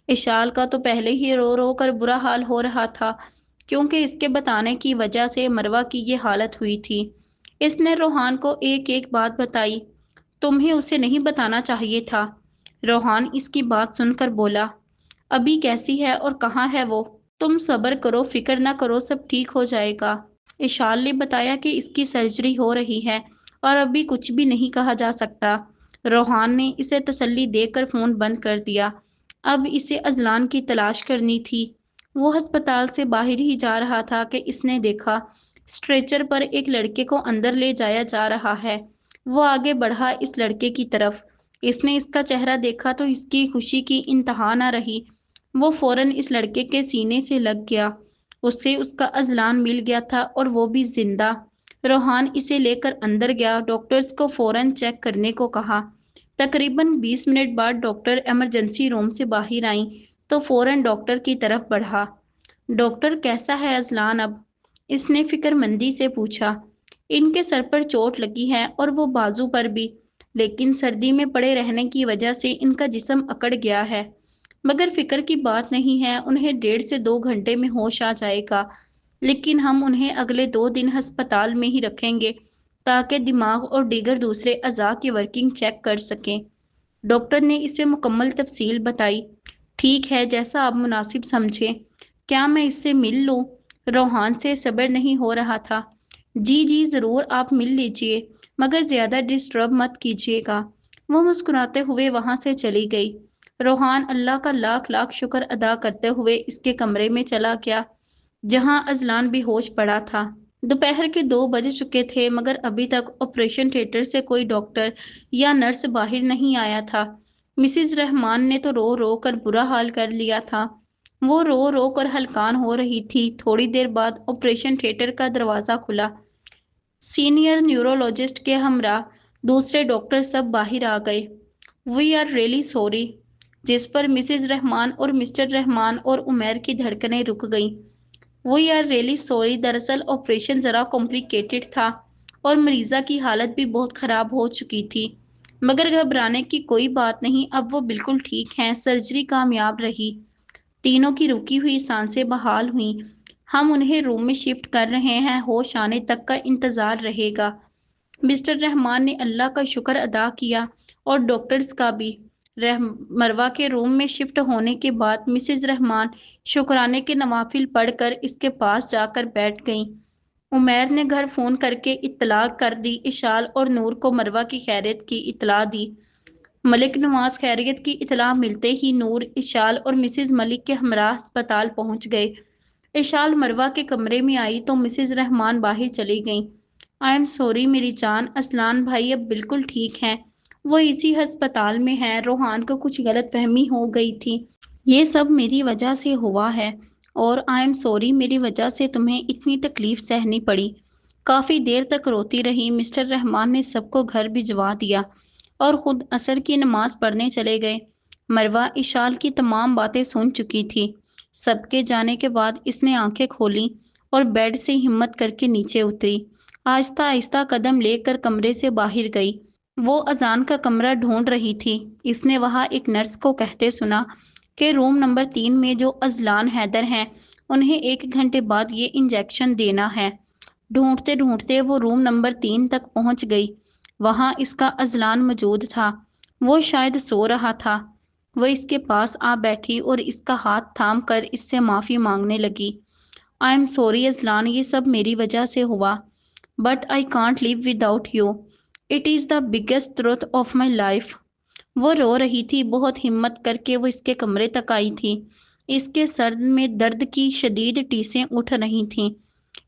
اشال کا تو پہلے ہی رو رو کر برا حال ہو رہا تھا کیونکہ اس کے بتانے کی وجہ سے مروہ کی یہ حالت ہوئی تھی۔ اس نے روحان کو ایک ایک بات بتائی۔ تمہیں اسے نہیں بتانا چاہیے تھا۔ روحان اس کی بات سن کر بولا، ابھی کیسی ہے اور کہاں ہے وہ؟ تم صبر کرو، فکر نہ کرو، سب ٹھیک ہو جائے گا۔ اشال نے بتایا کہ اس کی سرجری ہو رہی ہے اور ابھی کچھ بھی نہیں کہا جا سکتا۔ روحان نے اسے تسلی دے کر فون بند کر دیا۔ اب اسے اذلان کی تلاش کرنی تھی۔ وہ ہسپتال سے باہر ہی جا رہا تھا کہ اس نے دیکھا اسٹریچر پر ایک لڑکے کو اندر لے جایا جا رہا ہے۔ وہ آگے بڑھا اس لڑکے کی طرف۔ اس نے اس کا چہرہ دیکھا تو اس کی خوشی کی انتہا نہ رہی۔ وہ فوراً اس لڑکے کے سینے سے لگ گیا۔ اسے اس کا اذلان مل گیا تھا اور وہ بھی زندہ۔ روحان اسے لے کر اندر گیا۔ ڈاکٹرز کو فوراً چیک کرنے کو کہا۔ تقریباً 20 منٹ بعد ڈاکٹر ایمرجنسی روم سے باہر آئیں تو فوراً ڈاکٹر کی طرف بڑھا۔ ڈاکٹر کیسا ہے اذلان اب؟ اس نے فکر مندی سے پوچھا۔ ان کے سر پر چوٹ لگی ہے اور وہ بازو پر بھی، لیکن سردی میں پڑے رہنے کی وجہ سے ان کا جسم اکڑ گیا ہے، مگر فکر کی بات نہیں ہے، انہیں 1.5 سے 2 گھنٹے میں ہوش آ جائے گا، لیکن ہم انہیں اگلے 2 دن ہسپتال میں ہی رکھیں گے تاکہ دماغ اور دیگر دوسرے اعضاء کی ورکنگ چیک کر سکیں۔ ڈاکٹر نے اسے مکمل تفصیل بتائی۔ ٹھیک ہے، جیسا آپ مناسب سمجھیں۔ کیا میں اس سے مل لوں؟ روحان سے صبر نہیں ہو رہا تھا۔ جی جی ضرور، آپ مل لیجئے، مگر زیادہ ڈسٹرب مت کیجیے گا۔ وہ مسکراتے ہوئے وہاں سے چلی گئی۔ روحان اللہ کا لاکھ لاکھ شکر ادا کرتے ہوئے اس کے کمرے میں چلا گیا جہاں اذلان بے ہوش پڑا تھا۔ دوپہر کے 2 بج چکے تھے مگر ابھی تک آپریشن تھیٹر سے کوئی ڈاکٹر یا نرس باہر نہیں آیا تھا۔ مسز رحمان نے تو رو رو کر برا حال کر لیا تھا۔ وہ رو رو کر ہلکان ہو رہی تھی۔ تھوڑی دیر بعد آپریشن تھیٹر کا دروازہ کھلا۔ سینئر نیورولوجسٹ کے ہمراہ دوسرے ڈاکٹر سب باہر آ گئے۔ وی آر ریئلی سوری، جس پر مسز رحمان اور مسٹر رحمان اور عمیر کی دھڑکنیں رک گئیں۔ وی آر ریئلی سوری، دراصل آپریشن ذرا کمپلیکیٹڈ تھا اور مریضہ کی حالت بھی بہت خراب ہو چکی تھی، مگر گھبرانے کی کوئی بات نہیں، اب وہ بالکل ٹھیک ہیں، سرجری کامیاب رہی، تینوں کی رکی ہوئی سانسیں بحال ہوئیں، ہم انہیں روم میں شفٹ کر رہے ہیں، ہوش آنے تک کا انتظار رہے گا۔ مسٹر رحمان نے اللہ کا شکر ادا کیا اور ڈاکٹرز کا بھی۔ مروہ کے روم میں شفٹ ہونے کے بعد مسز رحمان شکرانے کے نوافل پڑھ کر اس کے پاس جا کر بیٹھ گئیں۔ عمیر نے گھر فون کر کے اطلاع کر دی۔ اشال اور نور کو مروہ کی خیریت کی اطلاع دی۔ ملک نواز خیریت کی اطلاع ملتے ہی نور، اشال اور مسز ملک کے ہمراہ ہسپتال پہنچ گئے۔ اشال مروہ کے کمرے میں آئی تو مسز رحمان باہر چلی گئیں۔ آئی ایم سوری میری جان، اذلان بھائی اب بالکل ٹھیک ہیں، وہ اسی ہسپتال میں ہیں، روحان کو کچھ غلط فہمی ہو گئی تھی، یہ سب میری وجہ سے ہوا ہے، اور آئی ایم سوری میری وجہ سے تمہیں اتنی تکلیف سہنی پڑی۔ کافی دیر تک روتی رہی۔ مسٹر رحمان نے سب کو گھر بھجوا دیا اور خود عصر کی نماز پڑھنے چلے گئے۔ مروہ اشال کی تمام باتیں سن چکی تھی۔ سب کے جانے کے بعد اس نے آنکھیں کھولیں اور بیڈ سے ہمت کر کے نیچے اتری۔ آہستہ آہستہ قدم لے کر کمرے سے باہر گئی۔ وہ اذان کا کمرہ ڈھونڈ رہی تھی۔ اس نے وہاں ایک نرس کو کہتے سنا کہ روم نمبر 3 میں جو اذلان حیدر ہیں انہیں 1 گھنٹے بعد یہ انجیکشن دینا ہے۔ ڈھونڈتے ڈھونڈتے وہ روم نمبر 3 تک پہنچ گئی۔ وہاں اس کا اذلان موجود تھا۔ وہ شاید سو رہا تھا۔ وہ اس کے پاس آ بیٹھی اور اس کا ہاتھ تھام کر اس سے معافی مانگنے لگی۔ آئی ایم سوری اذلان، یہ سب میری وجہ سے ہوا، but I can't live without you, it is the biggest truth of my life. وہ رو رہی تھی۔ بہت ہمت کر کے وہ اس کے کمرے تک آئی تھی۔ اس کے سر میں درد کی شدید ٹیسیں اٹھ رہی تھیں۔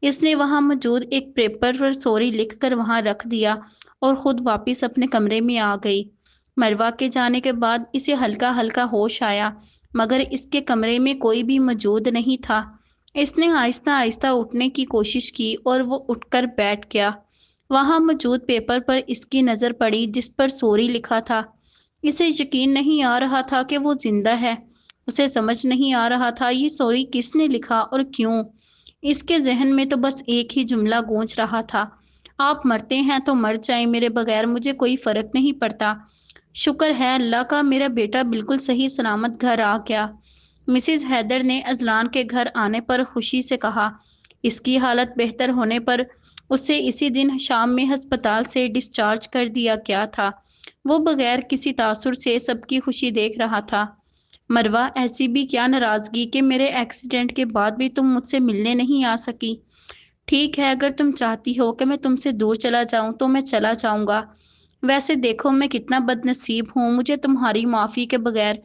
اس نے وہاں موجود ایک پیپر پر سوری لکھ کر وہاں رکھ دیا اور خود واپس اپنے کمرے میں آ گئی۔ مروہ کے جانے کے بعد اسے ہلکا ہلکا ہوش آیا، مگر اس کے کمرے میں کوئی بھی موجود نہیں تھا۔ اس نے آہستہ آہستہ اٹھنے کی کوشش کی اور وہ اٹھ کر بیٹھ گیا۔ وہاں موجود پیپر پر اس کی نظر پڑی جس پر سوری لکھا تھا۔ اسے یقین نہیں آ رہا تھا کہ وہ زندہ ہے۔ اسے سمجھ نہیں آ رہا تھا یہ سوری کس نے لکھا اور کیوں۔ اس کے ذہن میں تو بس ایک ہی جملہ گونج رہا تھا، آپ مرتے ہیں تو مر جائیں، میرے بغیر مجھے کوئی فرق نہیں پڑتا۔ شکر ہے اللہ کا میرا بیٹا بالکل صحیح سلامت گھر آ گیا۔ مسز حیدر نے اذلان کے گھر آنے پر خوشی سے کہا۔ اس کی حالت بہتر ہونے پر اسے اسی دن شام میں ہسپتال سے ڈسچارج کر دیا گیا تھا۔ وہ بغیر کسی تاثر سے سب کی خوشی دیکھ رہا تھا۔ مروہ، ایسی بھی کیا ناراضگی کہ میرے ایکسیڈنٹ کے بعد بھی تم مجھ سے ملنے نہیں آ سکی؟ ٹھیک ہے، اگر تم چاہتی ہو کہ میں تم سے دور چلا جاؤں تو میں چلا جاؤں گا۔ ویسے دیکھو میں کتنا بد نصیب ہوں، مجھے تمہاری معافی کے بغیر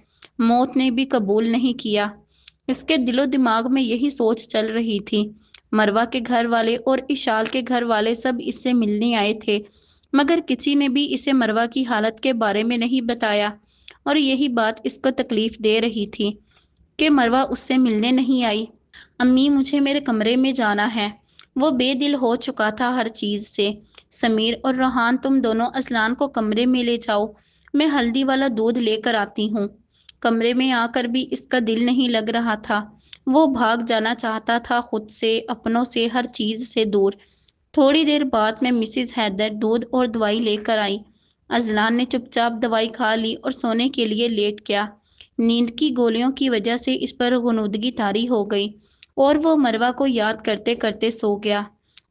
موت نے بھی قبول نہیں کیا۔ اس کے دل و دماغ میں یہی سوچ چل رہی تھی۔ مروہ کے گھر والے اور اشال کے گھر والے سب اس سے ملنے آئے تھے، مگر کسی نے بھی اسے مروہ کی حالت کے بارے میں نہیں بتایا، اور یہی بات اس کو تکلیف دے رہی تھی کہ مروہ اس سے ملنے نہیں آئی۔ امی، مجھے میرے کمرے میں جانا ہے۔ وہ بے دل ہو چکا تھا ہر چیز سے۔ سمیر اور روحان، تم دونوں اذلان کو کمرے میں لے جاؤ، میں ہلدی والا دودھ لے کر آتی ہوں۔ کمرے میں آ کر بھی اس کا دل نہیں لگ رہا تھا۔ وہ بھاگ جانا چاہتا تھا، خود سے، اپنوں سے، ہر چیز سے دور۔ تھوڑی دیر بعد میں مسز حیدر دودھ اور دوائی لے کر آئی۔ اذلان نے چپ چاپ دوائی کھا لی اور سونے کے لیے لیٹ گیا۔ نیند کی گولیوں کی وجہ سے اس پر غنودگی طاری ہو گئی اور وہ مروہ کو یاد کرتے کرتے سو گیا۔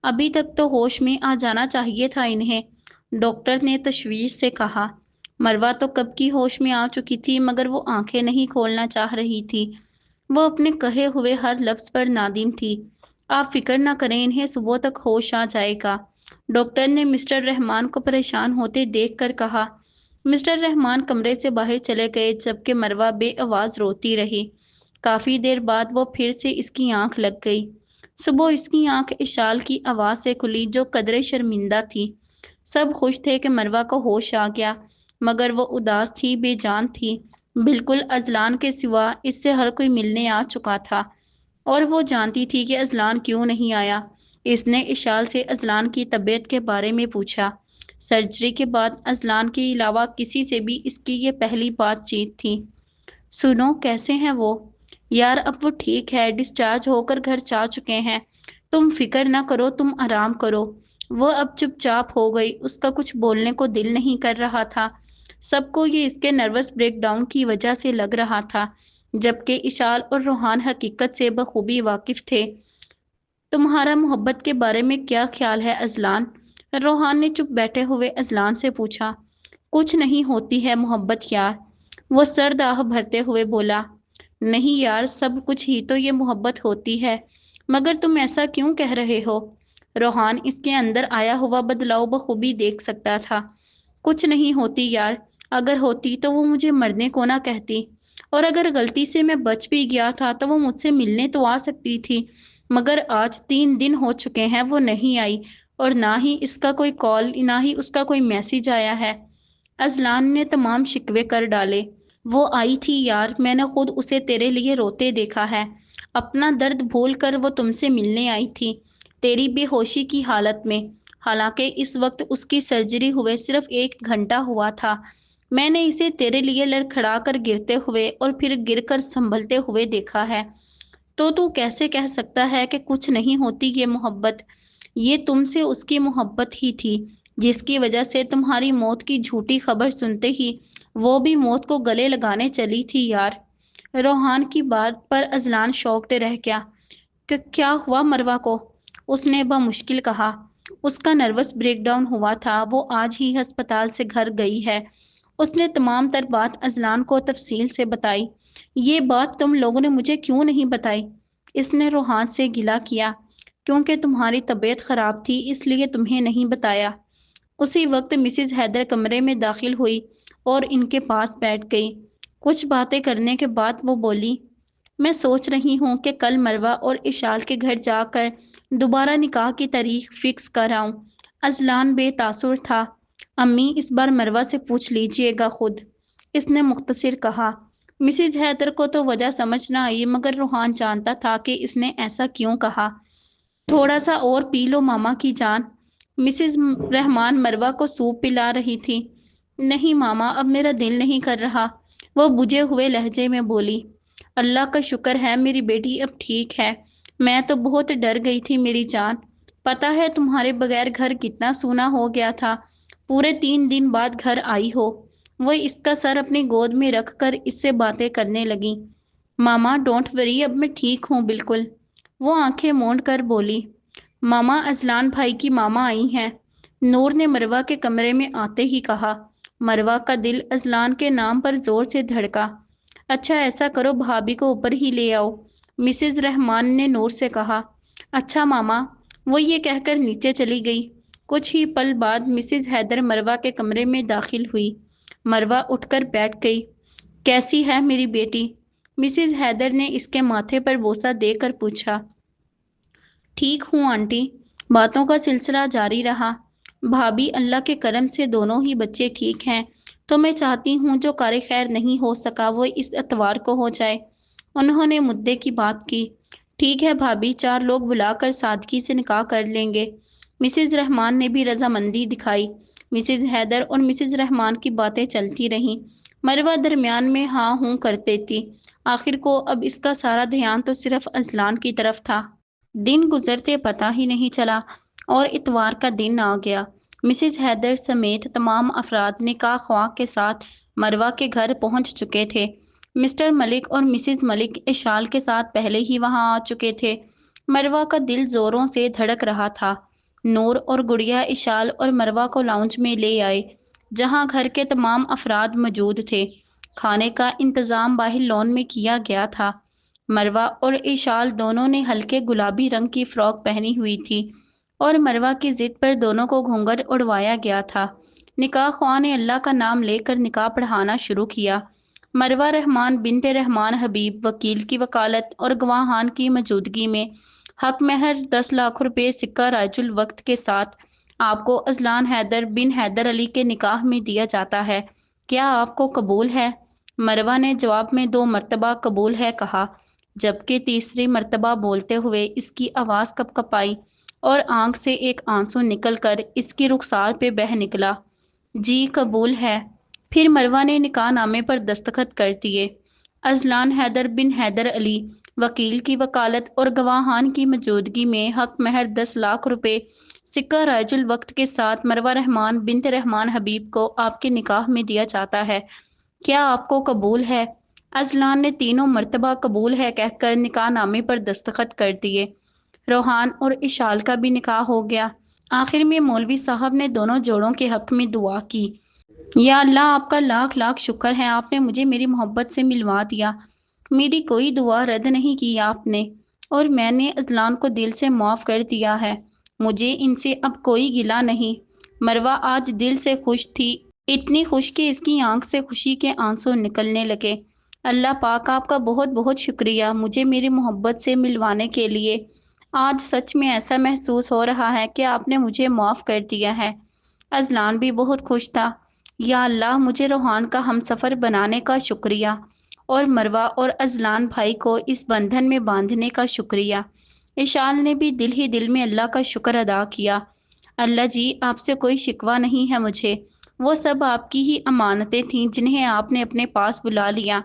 ابھی تک تو ہوش میں آ جانا چاہیے تھا انہیں، ڈاکٹر نے تشویش سے کہا۔ مروہ تو کب کی ہوش میں آ چکی تھی، مگر وہ آنکھیں نہیں کھولنا چاہ رہی تھی۔ وہ اپنے کہے ہوئے ہر لفظ پر نادم تھی۔ آپ فکر نہ کریں، انہیں صبح تک ہوش آ جائے گا، ڈاکٹر نے مسٹر رحمان کو پریشان ہوتے دیکھ کر کہا۔ مسٹر رحمان کمرے سے باہر چلے گئے جبکہ مروہ بے آواز روتی رہی۔ کافی دیر بعد وہ پھر سے اس کی آنکھ لگ گئی۔ صبح اس کی آنکھ اشال کی آواز سے کھلی جو قدرے شرمندہ تھی۔ سب خوش تھے کہ مروہ کو ہوش آ گیا، مگر وہ اداس تھی، بے جان تھی۔ بالکل اذلان کے سوا اس سے ہر کوئی ملنے آ چکا تھا، اور وہ جانتی تھی کہ اذلان کیوں نہیں آیا۔ اس نے اشال سے اذلان کی طبیعت کے بارے میں پوچھا۔ سرجری کے بعد اذلان کے علاوہ کسی سے بھی اس کی یہ پہلی بات چیت تھی۔ سنو، کیسے ہیں وہ؟ یار اب وہ ٹھیک ہے، ڈسچارج ہو کر گھر جا چکے ہیں، تم فکر نہ کرو، تم آرام کرو۔ وہ اب چپ چاپ ہو گئی، اس کا کچھ بولنے کو دل نہیں کر رہا تھا۔ سب کو یہ اس کے نروس بریک ڈاؤن کی وجہ سے لگ رہا تھا، جبکہ اشال اور روحان حقیقت سے بخوبی واقف تھے۔ تمہارا محبت کے بارے میں کیا خیال ہے اذلان؟ روحان نے چپ بیٹھے ہوئے اذلان سے پوچھا۔ کچھ نہیں ہوتی ہے محبت یار، وہ سرد آہ بھرتے ہوئے بولا۔ نہیں یار، سب کچھ ہی تو یہ محبت ہوتی ہے، مگر تم ایسا کیوں کہہ رہے ہو؟ روحان اس کے اندر آیا ہوا بدلاؤ بخوبی دیکھ سکتا تھا۔ کچھ نہیں ہوتی یار، اگر ہوتی تو وہ مجھے مرنے کو نہ کہتی، اور اگر غلطی سے میں بچ بھی گیا تھا تو وہ مجھ سے ملنے تو آ سکتی تھی، مگر آج 3 دن ہو چکے ہیں وہ نہیں آئی، اور نہ ہی اس کا کوئی کال، نہ ہی اس کا کوئی میسج آیا ہے۔ اذلان نے تمام شکوے کر ڈالے۔ وہ آئی تھی یار، میں نے خود اسے تیرے لیے روتے دیکھا ہے۔ اپنا درد بھول کر وہ تم سے ملنے آئی تھی، تیری بے ہوشی کی حالت میں۔ حالانکہ اس وقت اس کی سرجری ہوئے صرف 1 گھنٹہ ہوا تھا۔ میں نے اسے تیرے لیے لڑکھڑا کر گرتے ہوئے اور پھر گر کر سنبھلتے ہوئے دیکھا ہے۔ تو کیسے کہہ سکتا ہے کہ کچھ نہیں ہوتی یہ محبت؟ یہ تم سے اس کی محبت ہی تھی، جس کی وجہ سے تمہاری موت کی جھوٹی خبر سنتے ہی وہ بھی موت کو گلے لگانے چلی تھی یار۔ روحان کی بات پر اذلان شاکڈ رہ گیا۔ کہ کیا ہوا مروہ کو؟ اس نے بمشکل کہا۔ اس کا نروس بریک ڈاؤن ہوا تھا، وہ آج ہی ہسپتال سے گھر گئی ہے۔ اس نے تمام تر بات اذلان کو تفصیل سے بتائی۔ یہ بات تم لوگوں نے مجھے کیوں نہیں بتائی؟ اس نے روحان سے گلہ کیا۔ کیونکہ تمہاری طبیعت خراب تھی، اس لیے تمہیں نہیں بتایا۔ اسی وقت مسز حیدر کمرے میں داخل ہوئی اور ان کے پاس بیٹھ گئی۔ کچھ باتیں کرنے کے بعد وہ بولی، میں سوچ رہی ہوں کہ کل مروہ اور اشال کے گھر جا کر دوبارہ نکاح کی تاریخ فکس کراؤں؟ اذلان بے تاثر تھا۔ امی اس بار مروہ سے پوچھ لیجئے گا خود، اس نے مختصر کہا۔ مسز حیدر کو تو وجہ سمجھ نہ آئی، مگر روحان جانتا تھا کہ اس نے ایسا کیوں کہا۔ تھوڑا سا اور پی لو ماما کی جان، مسز رحمان مروہ کو سوپ پلا رہی تھی۔ نہیں ماما، اب میرا دل نہیں کر رہا، وہ بجھے ہوئے لہجے میں بولی۔ اللہ کا شکر ہے میری بیٹی اب ٹھیک ہے، میں تو بہت ڈر گئی تھی میری جان۔ پتہ ہے تمہارے بغیر گھر کتنا سونا ہو گیا تھا، پورے 3 دن بعد گھر آئی ہو۔ وہ اس کا سر اپنی گود میں رکھ کر اس سے باتیں کرنے لگی۔ ماما ڈونٹ وری، اب میں ٹھیک ہوں بالکل، وہ آنکھیں مونڈ کر بولی۔ ماما اذلان بھائی کی ماما آئی ہیں، نور نے مروہ کے کمرے میں آتے ہی کہا۔ مروہ کا دل اذلان کے نام پر زور سے دھڑکا۔ اچھا ایسا کرو بھابھی کو اوپر ہی لے آؤ، مسز رحمان نے نور سے کہا۔ اچھا ماما، وہ یہ کہہ کر نیچے چلی گئی۔ کچھ ہی پل بعد مسز حیدر مروہ کے کمرے میں داخل ہوئی۔ مروہ اٹھ کر بیٹھ گئی۔ کیسی ہے میری بیٹی؟ مسز حیدر نے اس کے ماتھے پر بوسہ دے کر پوچھا۔ ٹھیک ہوں آنٹی، باتوں کا سلسلہ جاری رہا۔ بھابھی اللہ کے کرم سے دونوں ہی بچے ٹھیک ہیں، تو میں چاہتی ہوں جو کار خیر نہیں ہو سکا وہ اس اتوار کو ہو جائے۔ انہوں نے مدعے کی بات کی۔ ٹھیک ہے بھابھی، 4 لوگ بلا کر سادگی سے نکاح کر لیں گے۔ مسز رحمان نے بھی رضامندی دکھائی۔ مسز حیدر اور مسز رحمان کی باتیں چلتی رہیں، مروہ درمیان میں ہاں ہوں کرتے تھی۔ آخر کو اب اس کا سارا دھیان تو صرف اذلان کی طرف تھا۔ دن گزرتے پتہ ہی نہیں چلا اور اتوار کا دن آ گیا۔ مسز حیدر سمیت تمام افراد نکاح خواہ کے ساتھ مروہ کے گھر پہنچ چکے تھے۔ مسٹر ملک اور مسز ملک اشال کے ساتھ پہلے ہی وہاں آ چکے تھے۔ مروہ کا دل زوروں سے دھڑک رہا تھا۔ نور اور گڑیا اشال اور مروہ کو لاؤنج میں لے آئے، جہاں گھر کے تمام افراد موجود تھے۔ کھانے کا انتظام باہر لان میں کیا گیا تھا۔ مروہ اور اشال دونوں نے ہلکے گلابی رنگ کی فراک پہنی ہوئی تھی اور مروہ کی ضد پر دونوں کو گھونگھر اڑوایا گیا تھا۔ نکاح خواہ نے اللہ کا نام لے کر نکاح پڑھانا شروع کیا۔ مروہ رحمان بنت رحمان حبیب وکیل کی وکالت اور گواہان کی موجودگی میں حق مہر 10 لاکھ روپے سکہ رائج الوقت کے ساتھ آپ کو اذلان حیدر بن حیدر علی کے نکاح میں دیا جاتا ہے۔ کیا آپ کو قبول ہے؟ مروہ نے جواب میں 2 مرتبہ قبول ہے کہا، جبکہ تیسری مرتبہ بولتے ہوئے اس کی آواز کپ کپائی اور آنکھ سے ایک آنسو نکل کر اس کی رخسار پہ بہہ نکلا۔ جی قبول ہے۔ پھر مروہ نے نکاح نامے پر دستخط کر دیے۔ اذلان حیدر بن حیدر علی وکیل کی وکالت اور گواہان کی موجودگی میں حق مہر 10 لاکھ روپے سکہ رائج الوقت کے ساتھ مروہ رحمان بنت رحمان حبیب کو آپ کے نکاح میں دیا جاتا ہے۔ کیا آپ کو قبول ہے؟ اذلان نے 3 مرتبہ قبول ہے کہہ کر نکاح نامے پر دستخط کر دیے۔ روحان اور اشال کا بھی نکاح ہو گیا۔ آخر میں مولوی صاحب نے دونوں جوڑوں کے حق میں دعا کی۔ یا اللہ، آپ کا لاکھ لاکھ شکر ہے، آپ نے مجھے میری محبت سے ملوا دیا۔ میری کوئی دعا رد نہیں کی آپ نے، اور میں نے اذلان کو دل سے معاف کر دیا ہے۔ مجھے ان سے اب کوئی گلہ نہیں۔ مروہ آج دل سے خوش تھی، اتنی خوش کہ اس کی آنکھ سے خوشی کے آنسو نکلنے لگے۔ اللہ پاک آپ کا بہت بہت شکریہ مجھے میری محبت سے ملوانے کے لیے۔ آج سچ میں ایسا محسوس ہو رہا ہے کہ آپ نے مجھے معاف کر دیا ہے۔ اذلان بھی بہت خوش تھا۔ یا اللہ، مجھے روحان کا ہمسفر بنانے کا شکریہ، اور مروہ اور اذلان بھائی کو اس بندھن میں باندھنے کا شکریہ۔ اشال نے بھی دل ہی دل میں اللہ کا شکر ادا کیا۔ اللہ جی، آپ سے کوئی شکوہ نہیں ہے مجھے، وہ سب آپ کی ہی امانتیں تھیں جنہیں آپ نے اپنے پاس بلا لیا۔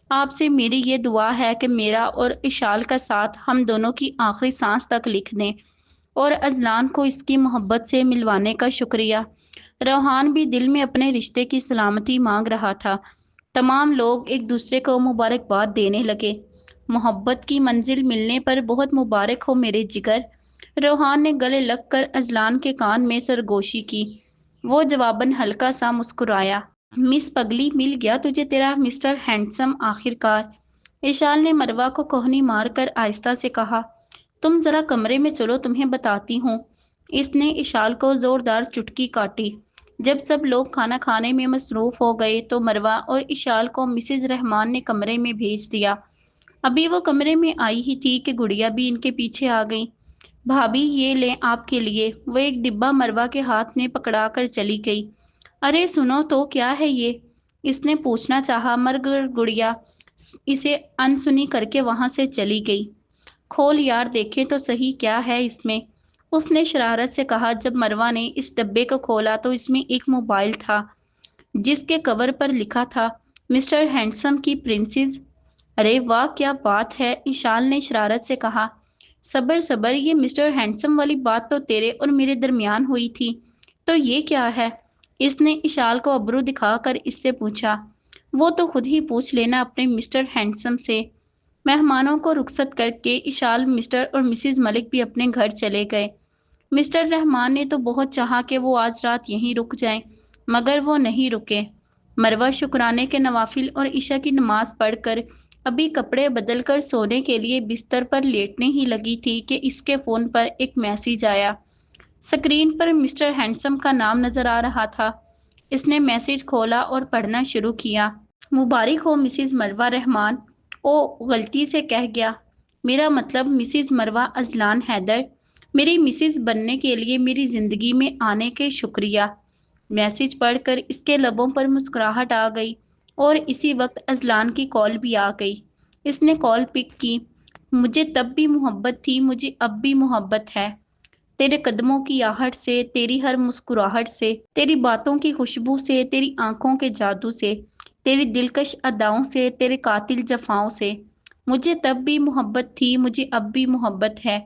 آپ سے میری یہ دعا ہے کہ میرا اور اشال کا ساتھ ہم دونوں کی آخری سانس تک لکھ دیں، اور اذلان کو اس کی محبت سے ملوانے کا شکریہ۔ روحان بھی دل میں اپنے رشتے کی سلامتی مانگ رہا تھا۔ تمام لوگ ایک دوسرے کو مبارکباد دینے لگے۔ محبت کی منزل ملنے پر بہت مبارک ہو میرے جگر، روحان نے گلے لگ کر اذلان کے کان میں سرگوشی کی۔ وہ جواباً ہلکا سا مسکرایا۔ مس پگلی، مل گیا تجھے تیرا مسٹر ہینڈسم آخر کار، اشال نے مروہ کو کوہنی مار کر آہستہ سے کہا۔ تم ذرا کمرے میں چلو، تمہیں بتاتی ہوں۔ اس نے اشال کو زوردار چٹکی کاٹی۔ جب سب لوگ کھانا کھانے میں مصروف ہو گئے تو مروہ اور اشال کو مسز رحمان نے کمرے میں بھیج دیا۔ ابھی وہ کمرے میں آئی ہی تھی کہ گڑیا بھی ان کے پیچھے آ گئی۔ بھابھی یہ لیں آپ کے لیے۔ وہ ایک ڈبہ مروہ کے ہاتھ میں پکڑا کر چلی گئی۔ ارے سنو تو، کیا ہے یہ؟ اس نے پوچھنا چاہا مگر گڑیا اسے انسنی کر کے وہاں سے چلی گئی۔ کھول یار، دیکھیں تو صحیح کیا ہے اس میں، اس نے شرارت سے کہا۔ جب مروہ نے اس ڈبے کو کھولا تو اس میں ایک موبائل تھا جس کے کور پر لکھا تھا مسٹر ہینڈسم کی پرنسز۔ ارے واہ، کیا بات ہے، اشال نے شرارت سے کہا۔ صبر صبر، یہ مسٹر ہینڈسم والی بات تو تیرے اور میرے درمیان ہوئی تھی، تو یہ کیا ہے؟ اس نے اشال کو ابرو دکھا کر اس سے پوچھا۔ وہ تو خود ہی پوچھ لینا اپنے مسٹر ہینڈسم سے۔ مہمانوں کو رخصت کر کے اشال، مسٹر اور مسز ملک بھی اپنے گھر چلے گئے۔ مسٹر رحمان نے تو بہت چاہا کہ وہ آج رات یہیں رک جائیں، مگر وہ نہیں رکے۔ مروہ شکرانے کے نوافل اور عشاء کی نماز پڑھ کر ابھی کپڑے بدل کر سونے کے لیے بستر پر لیٹنے ہی لگی تھی کہ اس کے فون پر ایک میسیج آیا۔ سکرین پر مسٹر ہینڈسم کا نام نظر آ رہا تھا۔ اس نے میسیج کھولا اور پڑھنا شروع کیا۔ مبارک ہو مسز مروہ رحمان۔ او، غلطی سے کہہ گیا، میرا مطلب مسز مروہ اذلان حیدر۔ میری مسز بننے کے لیے میری زندگی میں آنے کے شکریہ۔ میسیج پڑھ کر اس کے لبوں پر مسکراہٹ آ گئی اور اسی وقت اذلان کی کال بھی آ گئی۔ اس نے کال پک کی۔ مجھے تب بھی محبت تھی، مجھے اب بھی محبت ہے، تیرے قدموں کی آہٹ سے، تیری ہر مسکراہٹ سے، تیری باتوں کی خوشبو سے، تیری آنکھوں کے جادو سے، تیری دلکش اداؤں سے، تیرے قاتل جفاؤں سے۔ مجھے تب بھی محبت تھی، مجھے اب بھی محبت ہے،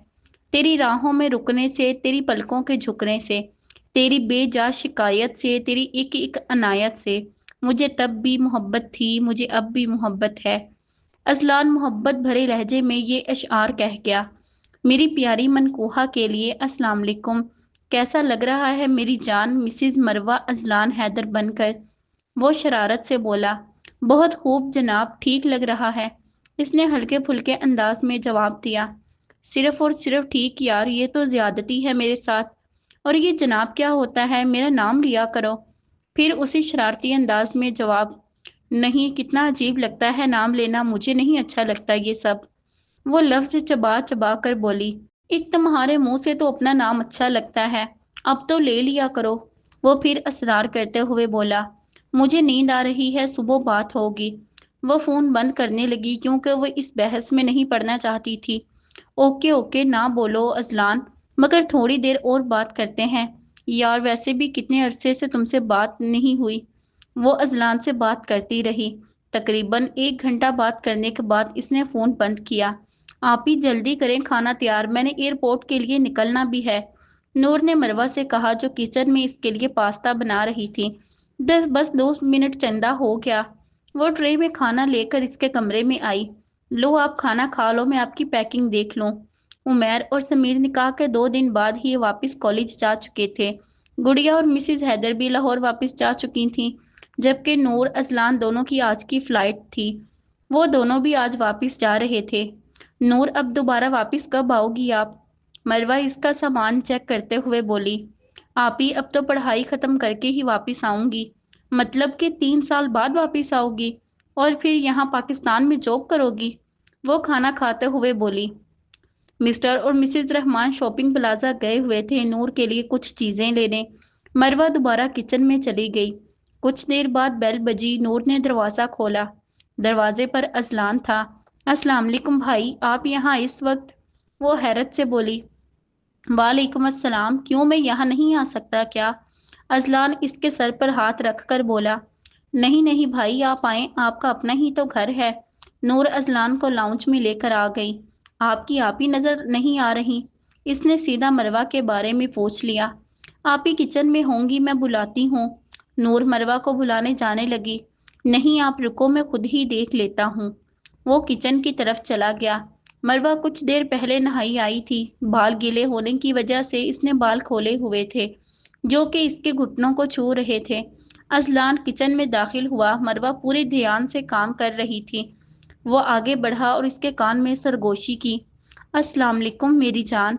تیری راہوں میں رکنے سے، تیری پلکوں کے جھکنے سے، تیری بے جا شکایت سے، تیری ایک ایک عنایت سے۔ مجھے تب بھی محبت تھی، مجھے اب بھی محبت ہے۔ اذلان محبت بھرے لہجے میں یہ اشعار کہہ گیا۔ میری پیاری منکوہا کے لیے السلام علیکم۔ کیسا لگ رہا ہے میری جان مسز مروہ اذلان حیدر بن کر؟ وہ شرارت سے بولا۔ بہت خوب جناب، ٹھیک لگ رہا ہے، اس نے ہلکے پھلکے انداز میں جواب دیا۔ صرف اور صرف ٹھیک یار، یہ تو زیادتی ہے میرے ساتھ۔ اور یہ جناب کیا ہوتا ہے؟ میرا نام لیا کرو۔ پھر اسی شرارتی انداز میں جواب۔ نہیں، کتنا عجیب لگتا ہے نام لینا، مجھے نہیں اچھا لگتا یہ سب۔ وہ لفظ چبا چبا کر بولی۔ ایک تمہارے منہ سے تو اپنا نام اچھا لگتا ہے، اب تو لے لیا کرو۔ وہ پھر اصرار کرتے ہوئے بولا۔ مجھے نیند آ رہی ہے، صبح بات ہوگی۔ وہ فون بند کرنے لگی کیونکہ وہ اس بحث میں نہیں پڑنا چاہتی تھی۔ اوکے اوکے، نہ بولو اذلان، مگر تھوڑی دیر اور بات کرتے ہیں یار، ویسے بھی کتنے عرصے سے تم سے بات نہیں ہوئی۔ وہ اذلان سے بات کرتی رہی۔ تقریباً 1 گھنٹہ بات کرنے کے بعد اس نے فون بند کیا۔ آپ ہی جلدی کریں، کھانا تیار، میں نے ایئرپورٹ کے لیے نکلنا بھی ہے، نور نے مروہ سے کہا جو کچن میں اس کے لیے پاستا بنا رہی تھی۔ بس 2 منٹ چندہ ہو گیا۔ وہ ٹرے میں کھانا لے کر اس کے کمرے میں آئی۔ لو آپ کھانا کھا لو، میں آپ کی پیکنگ دیکھ لوں۔ عمیر اور سمیر نکاح کے 2 دن بعد ہی واپس کالج جا چکے تھے۔ گڑیا اور مسز حیدر بھی لاہور واپس جا چکی تھیں، جبکہ نور اذلان دونوں کی آج کی فلائٹ تھی۔ وہ دونوں بھی آج واپس جا رہے تھے۔ نور، اب دوبارہ واپس کب آؤ گی آپ؟ مروہ اس کا سامان چیک کرتے ہوئے بولی۔ آپ ہی اب تو پڑھائی ختم کر کے ہی واپس آؤں گی۔ مطلب کہ 3 سال بعد واپس آؤ گی اور پھر یہاں پاکستان میں جاب کرو گی؟ وہ کھانا کھاتے ہوئے بولی۔ مسٹر اور مسز رحمان شاپنگ پلازا گئے ہوئے تھے نور کے لیے کچھ چیزیں لینے۔ مروہ دوبارہ کچن میں چلی گئی۔ کچھ دیر بعد بیل بجی، نور نے دروازہ کھولا۔ دروازے پر اذلان تھا۔ السلام علیکم بھائی، آپ یہاں اس وقت؟ وہ حیرت سے بولی۔ وعلیکم السلام، کیوں میں یہاں نہیں آ سکتا کیا؟ اذلان اس کے سر پر ہاتھ رکھ کر بولا۔ نہیں نہیں بھائی، آپ آئیں، آپ کا اپنا ہی تو گھر ہے۔ نور اذلان کو لاؤنج میں لے کر آ گئی۔ آپ کی آپ ہی نظر نہیں آ رہی، اس نے سیدھا مروہ کے بارے میں پوچھ لیا۔ آپ ہی کچن میں ہوں گی، میں بلاتی ہوں۔ نور مروہ کو بلانے جانے لگی۔ نہیں آپ رکو، میں خود ہی دیکھ لیتا ہوں۔ وہ کچن کی طرف چلا گیا۔ مروہ کچھ دیر پہلے نہائی آئی تھی۔ بال گیلے ہونے کی وجہ سے اس نے بال کھولے ہوئے تھے جو کہ اس کے گھٹنوں کو چھو رہے تھے۔ اذلان کچن میں داخل ہوا۔ مروہ پورے دھیان سے کام کر رہی تھی۔ وہ آگے بڑھا اور اس کے کان میں سرگوشی کی۔ السلام علیکم میری جان۔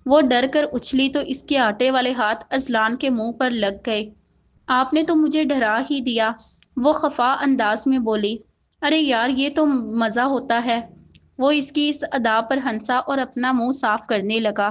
وہ ڈر کر اچھلی تو اس کے آٹے والے ہاتھ اذلان کے منہ پر لگ گئے۔ آپ نے تو مجھے ڈرا ہی دیا، وہ خفا انداز میں بولی۔ ارے یار، یہ تو مزہ ہوتا ہے۔ وہ اس کی اس ادا پر ہنسا اور اپنا منہ صاف کرنے لگا۔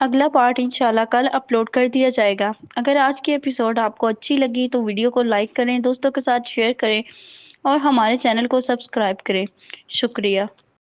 اگلا پارٹ انشاءاللہ کل اپلوڈ کر دیا جائے گا۔ اگر آج کی ایپیسوڈ آپ کو اچھی لگی تو ویڈیو کو لائک کریں، دوستوں کے ساتھ شیئر کریں اور ہمارے چینل کو سبسکرائب کریں۔ شکریہ۔